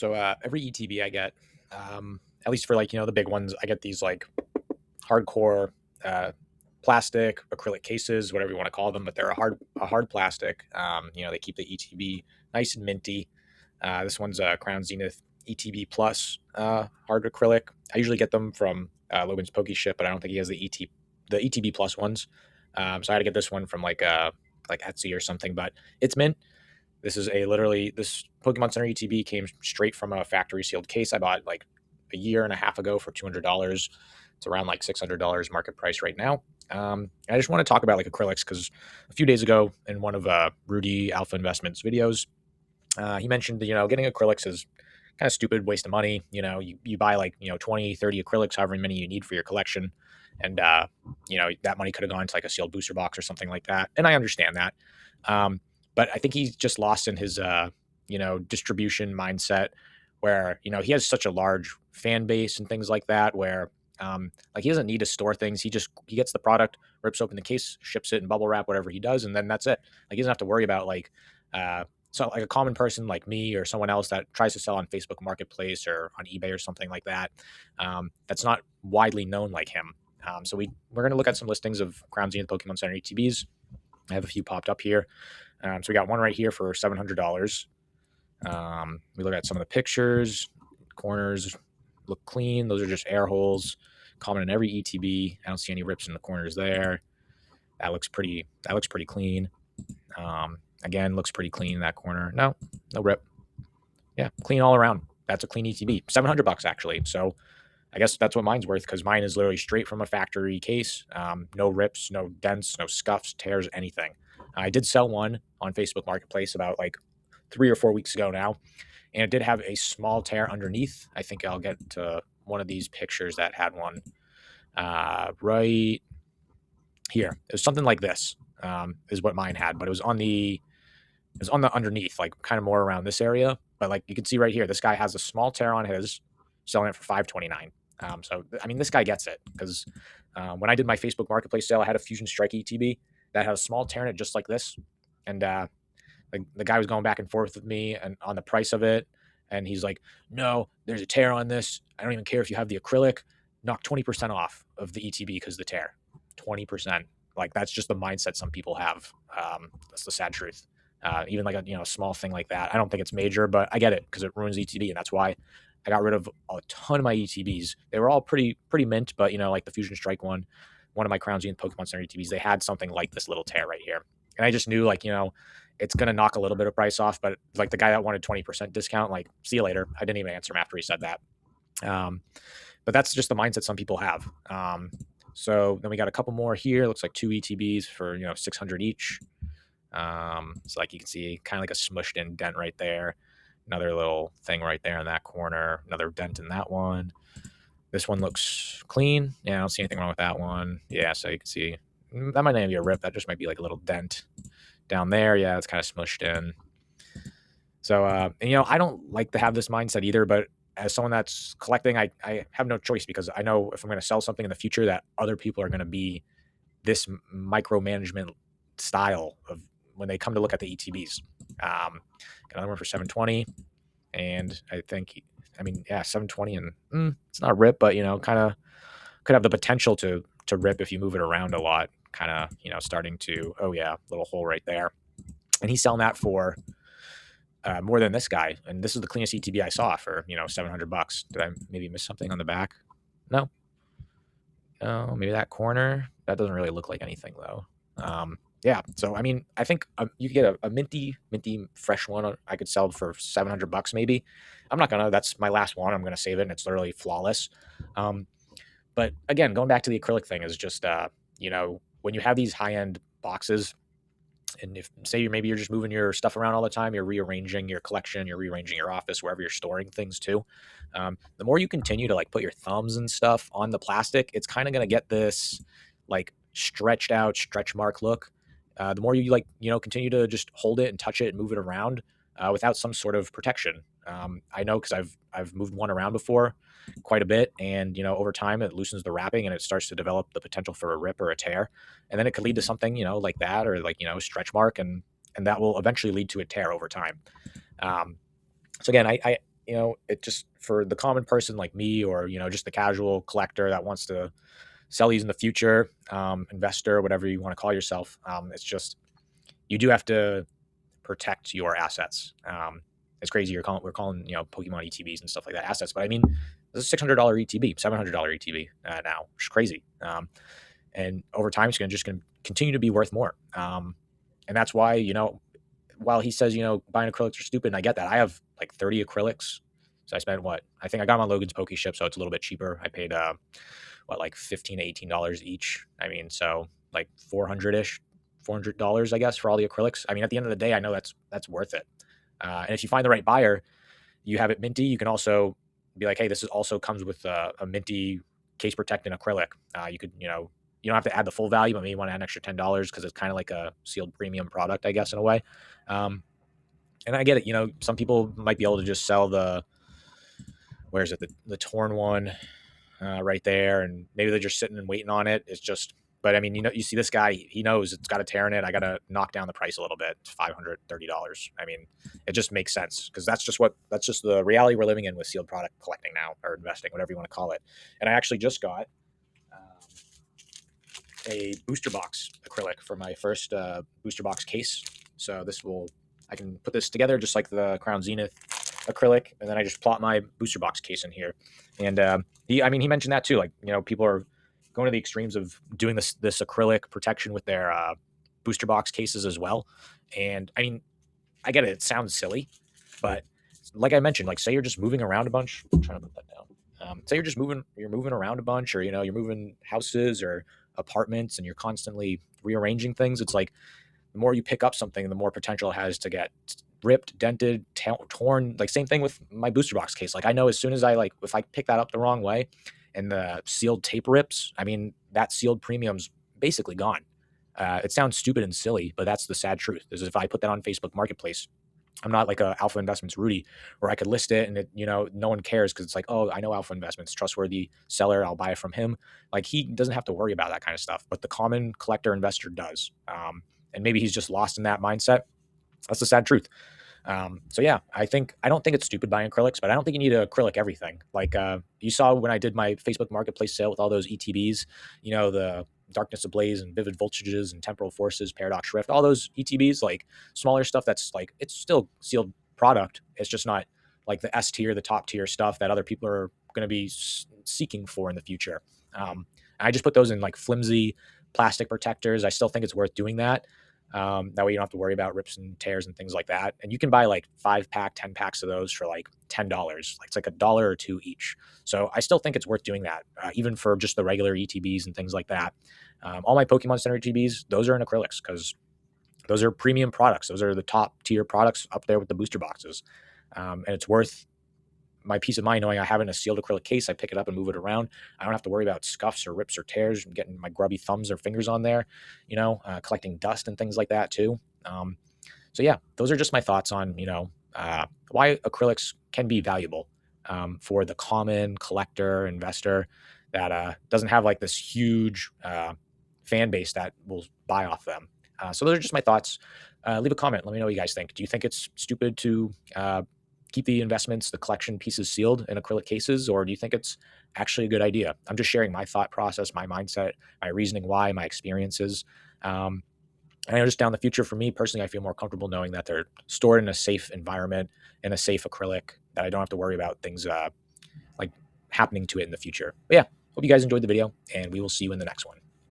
So every ETB I get, at least for like the big ones, I get these like hardcore uh, plastic acrylic cases, whatever you want to call them, but they're a hard plastic. They keep the ETB nice and minty. This one's a Crown Zenith ETB Plus hard acrylic. I usually get them from Logan's Pokey Ship, but I don't think he has the ETB Plus ones. So I had to get this one from like Etsy or something, but it's mint. This is this Pokemon Center ETB came straight from a factory sealed case I bought like a year and a half ago for $200. It's around like $600 market price right now. I just want to talk about like acrylics because a few days ago in one of Rudy Alpha Investments videos, he mentioned that, getting acrylics is kind of stupid, waste of money. You buy like, 20, 30 acrylics, however many you need for your collection. And, that money could have gone to like a sealed booster box or something like that. And I understand that. But I think he's just lost in his, distribution mindset where, he has such a large fan base and things like that where, like he doesn't need to store things. He gets the product, rips open the case, ships it in bubble wrap, whatever he does. And then that's it. Like he doesn't have to worry about so like a common person like me or someone else that tries to sell on Facebook Marketplace or on eBay or something like that, that's not widely known like him. So we're going to look at some listings of Crown Zenith Pokemon Center ETBs. I have a few popped up here. So we got one right here for $700. We look at some of the pictures. Corners look clean. Those are just air holes, common in every ETB. I don't see any rips in the corners there. That looks pretty clean. Again, looks pretty clean in that corner. No rip. Yeah, clean all around. That's a clean ETB. $700 actually. So I guess that's what mine's worth because mine is literally straight from a factory case. No rips, no dents, no scuffs, tears, anything. I did sell one on Facebook Marketplace about like 3 or 4 weeks ago now, and it did have a small tear underneath. I think I'll get to one of these pictures that had one right here. It was something like this is what mine had, but it was on the underneath, like kind of more around this area. But like you can see right here, this guy has a small tear on his, selling it for $529. So I mean, this guy gets it because when I did my Facebook Marketplace sale, I had a Fusion Strike ETB that had a small tear in it, just like this, and the guy was going back and forth with me and on the price of it, and he's like, "No, there's a tear on this. I don't even care if you have the acrylic. Knock 20% off of the ETB because the tear, 20%." Like that's just the mindset some people have. That's the sad truth. Even like a small thing like that. I don't think it's major, but I get it because it ruins ETB, and that's why I got rid of a ton of my ETBs. They were all pretty mint, but like the Fusion Strike one of my Crown Zenith Pokemon Center ETBs, they had something like this little tear right here, and I just knew like it's gonna knock a little bit of price off. But like the guy that wanted 20% discount, like see you later. I didn't even answer him after he said that. But that's just the mindset some people have. So then we got a couple more here. Looks like two ETBs for 600 each. So like you can see kind of like a smushed in dent right there. Another little thing right there in that corner. Another dent in that one. This one looks clean. Yeah, I don't see anything wrong with that one. Yeah, so you can see that might not be a rip. That just might be like a little dent down there. Yeah, it's kind of smushed in. So, I don't like to have this mindset either, but as someone that's collecting, I have no choice because I know if I'm going to sell something in the future that other people are going to be this micromanagement style of when they come to look at the ETBs. Got another one for 720, and I think, 720, and it's not rip, but kind of could have the potential to rip if you move it around a lot. Kind of, starting to, oh yeah, little hole right there, and he's selling that for more than this guy, and this is the cleanest ETB I saw for $700. Did I maybe miss something on the back? No, maybe that corner. That doesn't really look like anything though. Yeah, so I mean, I think you could get a minty fresh one. I could sell for $700 maybe. I'm not gonna. That's my last one. I'm gonna save it, and it's literally flawless. But again, going back to the acrylic thing is just when you have these high end boxes, and if say you're just moving your stuff around all the time, you're rearranging your collection, you're rearranging your office, wherever you're storing things too. The more you continue to like put your thumbs and stuff on the plastic, it's kind of gonna get this like stretched out stretch mark look. The more you continue to just hold it and touch it and move it around without some sort of protection. I know because I've moved one around before quite a bit, and over time it loosens the wrapping and it starts to develop the potential for a rip or a tear, and then it could lead to something like that, or stretch mark, and that will eventually lead to a tear over time. So again, I it just for the common person like me, or just the casual collector that wants to sell these in the future, investor, whatever you want to call yourself. It's just you do have to protect your assets. It's crazy. We're calling Pokemon ETBs and stuff like that assets, but I mean, this is $600 ETB, $700 ETB now, which is crazy. And over time, it's just going to continue to be worth more. And that's why while he says buying acrylics are stupid, and I get that. I have like 30 acrylics, so I spent what I think I got them on Logan's Poke Ship, so it's a little bit cheaper. I paid like $15 to $18 each. I mean, so like 400 ish, $400, I guess, for all the acrylics. I mean, at the end of the day, I know that's worth it. And if you find the right buyer, you have it minty. You can also be like, hey, this is also comes with a minty case protectant acrylic. You could, you don't have to add the full value, but maybe you want to add an extra $10 because it's kind of like a sealed premium product, I guess, in a way. And I get it. Some people might be able to just sell where is it, the torn one right there, and maybe they're just sitting and waiting on it. It's just, but I mean, you see this guy, he knows it's got a tear in it. I got to knock down the price a little bit. It's $530. I mean, it just makes sense because that's just the reality we're living in with sealed product collecting now, or investing, whatever you want to call it. And I actually just got a booster box acrylic for my first booster box case. So I can put this together just like the Crown Zenith acrylic, and then I just plot my booster box case in here. And he mentioned that too. Like, people are going to the extremes of doing this acrylic protection with their booster box cases as well. And I mean, I get it. It sounds silly, but like I mentioned, like say you're just moving around a bunch. I'm trying to put that down. Say you're moving around a bunch, or you're moving houses or apartments, and you're constantly rearranging things. It's like the more you pick up something, the more potential it has to get ripped, dented, torn. Like same thing with my booster box case. Like I know as soon as if I pick that up the wrong way and the sealed tape rips, I mean, that sealed premium's basically gone. It sounds stupid and silly, but that's the sad truth. Is if I put that on Facebook Marketplace, I'm not like a Alpha Investments Rudy, where I could list it and no one cares because it's like, oh, I know Alpha Investments, trustworthy seller, I'll buy it from him. Like he doesn't have to worry about that kind of stuff, but the common collector investor does. And maybe he's just lost in that mindset. That's the sad truth. So yeah, I don't think it's stupid buying acrylics, but I don't think you need to acrylic everything. Like you saw when I did my Facebook Marketplace sale with all those ETBs, the Darkness Ablaze and Vivid Voltages and Temporal Forces, Paradox Shrift, all those ETBs, like smaller stuff that's like, it's still sealed product. It's just not like the S tier, the top tier stuff that other people are going to be seeking for in the future. I just put those in like flimsy plastic protectors. I still think it's worth doing that. That way you don't have to worry about rips and tears and things like that. And you can buy like 5-pack, 10 packs of those for like $10. Like it's like $1 or $2 each. So I still think it's worth doing that, even for just the regular ETBs and things like that. All my Pokemon Center ETBs, those are in acrylics because those are premium products. Those are the top tier products up there with the booster boxes. And it's worth my peace of mind knowing I have it in a sealed acrylic case. I pick it up and move it around. I don't have to worry about scuffs or rips or tears and getting my grubby thumbs or fingers on there, collecting dust and things like that too. So yeah, those are just my thoughts on, why acrylics can be valuable for the common collector investor that doesn't have like this huge fan base that will buy off them. So those are just my thoughts. Leave a comment. Let me know what you guys think. Do you think it's stupid to keep the investments, the collection pieces sealed in acrylic cases, or do you think it's actually a good idea? I'm just sharing my thought process, my mindset, my reasoning why, my experiences. And I know just down the future for me personally, I feel more comfortable knowing that they're stored in a safe environment, in a safe acrylic, that I don't have to worry about things like happening to it in the future. But yeah, hope you guys enjoyed the video, and we will see you in the next one.